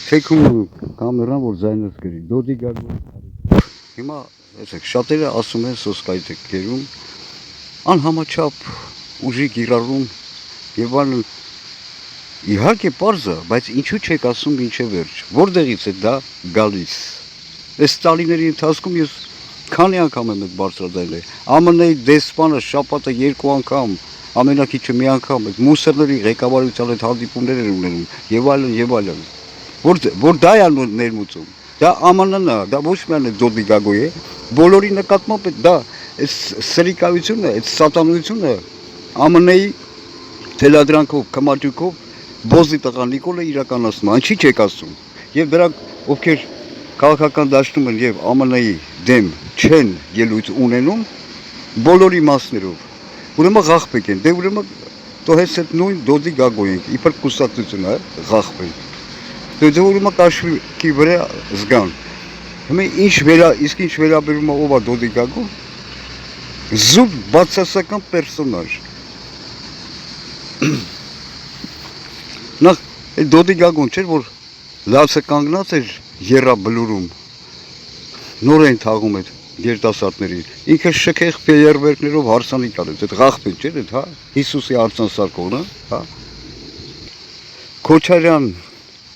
Թեքում կամերան որ ձայնս գրի, դոդի գագում։ Հիմա այսեք շատերը ասում են սոսկայթ եք գերում, անհամաչափ ուժի գիրառում եւ այլն։ Իհարկե պարզ է, բայց ինչու չեք ասում ինչե վերջ։ Որտեղից է դա գալիս։ Այս Ստալինների ընթացքում ես քանի անգամ եմ այդ բարձրաձայնել։ ԱՄՆ-ի դեսպանը շաբաթը 2 անգամ, ամենակիչը մի անգամ այդ մուսերների ղեկավարության հետ հանդիպումներ են ունենում եւ այլն եւ այլն։ Որ դա է ներմուծում։ Դա ԱՄՆ-ն է, դա ոչ միայն է դոդի գագոյ է, բոլորի նկատմամբ դա այս սրիկայությունը, այդ սատանությունը ԱՄՆ-ի թելադրանքով, կմաճուկով բոզի տղա Նիկոլը իրականացնում, ինչի չեք ասում։ Եվ դրանք ովքեր քաղաքական դաշտում են եւ ԱՄՆ-ի դեմ չեն ելույթ ունենում բոլորի մասներով։ Ուրեմն ղախպեկ են, դե ուրեմն то հենց այդ նույն դոդի գագոյ են, իբր կուսակցություն է, ղախպեն։ Դե ուրեմն կաշվի վրա զգան։ Հիմա իսկ ինչ վերաբերում է ով է դոդի գագո։ Զուտ բացասական պերսոնաժ։ Նախ այդ դոդի գագոն չէր, որ լացը կանգնած էր երրաբլուրում։ Նոր են թաղում այդ երիտասարդներին։ Ինքը շքեղ ֆեյերվերքներով հարսանիք արեց, այդ ղախպեն չէր, այդ հա Հիսուսի արցանսարկողն, հա։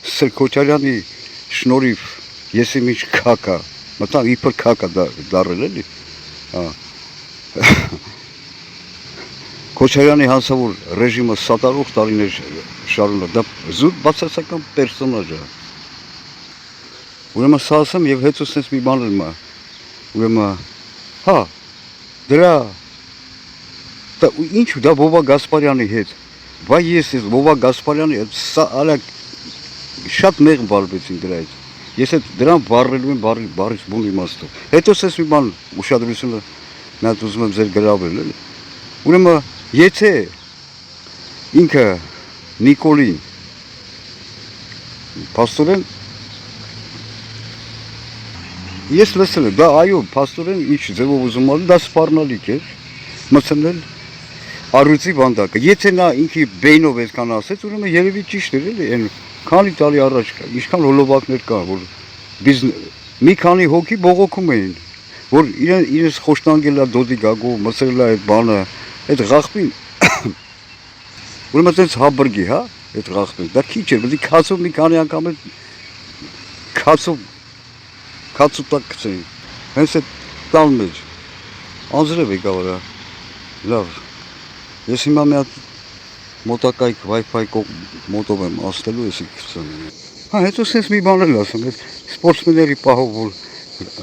Քոչարյանի շնորհիվ ես իմ ինչ քակա, մտա իբր քակա դարել էլի, հա։ Քոչարյանի հանցավոր ռեժիմը սատարող տարիներ շարունակ, դա զուտ բացասական պերսոնաժ է։ Ուրեմն սա ասեմ եւ հետո sense մի բան եմ, ուրեմն հա դրա ինչ դա Վովա Գասպարյանի հետ, վայ ես Վովա Գասպարյանի հետ սա արա շատ մեղմ վարվեցին դրա հետ։ Ես այդ դրան վառելու եմ բարից բուն իմաստով։ Հետո sense մի բան ուշադրությունը նա ուզում եմ ձեր գրավել էլի։ Ուրեմն եթե ինքը Նիկոլին փաստորեն ես լսել եմ, դա այո, փաստորեն ինչ ձևով ուզում ալի, դա սպառնալիք էր, մտցնել առյուծի վանդակը։ Եթե նա ինքի բեյնով այդքան ասեց, ուրեմն երևի ճիշտ էր էլի, այն քանի տարի առաջ կա, ինչքան հոլովակներ կան, որ մի քանի հոգի բողոքում էին, որ իրենց խոշտանգել է դոդի գագով, մցրել է այդ բանը, այդ ղախպին, ուրեմն այդպես հաբրգի, հա, այդ ղախպին, դա քիչ էր, պետք է քացով մի քանի անգամ էլ քացու տակ գցեին, հենց այդ տան մեջ, անձրև եկավ վրա, լավ, ես հիմա մի հատ մոտակայք Wi-Fi մոտով եմ ասնելու, եսի գցեմ, հա, հետո սենց մի բան էլ ասեմ, այդ սպորտսմենների պահով, որ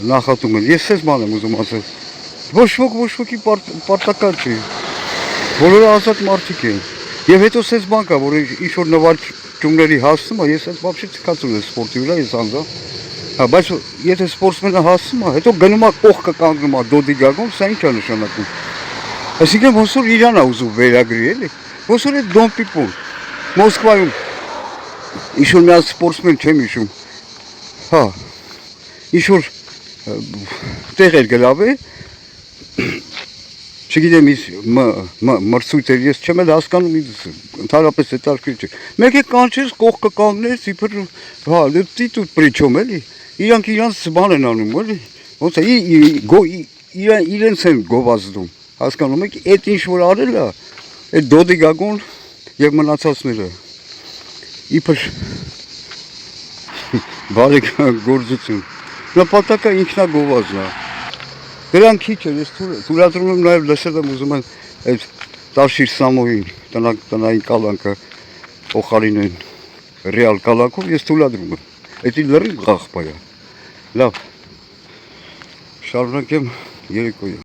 նախատում են, ես սենց բան եմ ուզում ասել, ոչ ոքի պարտական չի, բոլորը ազատ մարդիկ են, և հետո սենց բան կա, որ ինչ-որ նվաճումների հասնում է, ես այդ բապշի թքացում եմ սպորտի վրա, ես անձա, բայց եթե սպորտսմենը հասնում է, հետո գնում է կողքը կանգնում է դոդի գագում, սա ինչ է նշանակում, այսինքն ոնց որ իրան է ուզում վերագրի, էլի, ոնց որ այդ Դոմպիպոն, Մոսկվայում, ինչ-որ մի հատ սպորտսմեն չեմ հիշում, հա, ինչ-որ տեղ էր գլավե, չգիտեմ մրցույթ էր, ես չեմ էլ հասկանում ընդհանրապես հետաքրքիր չէ, մեկ է կանչես կողքը կանգնես, իբր, հա, տիտուտ պրիչոմ էլի, իրանք իրանց բան են անում, էլի, ոնց է, իրենց են գովազդում, հասկանում եք, այդ ինչ որ արել է, այդ դոդի գագոն և մնացածները, իբր բարեգործություն, նպատակը ինքնագովազդն է, դրան քիչ էր, ես թույլատրում եմ նաև լսել եմ ուզում են այդ Տաշիր Սամոյին տնային կալանքը փոխարինեն ռեալ կալանքով, ես թույլատրում եմ, էդի լրիվ ղախպա է, լավ, շարունակեմ երեկոյը։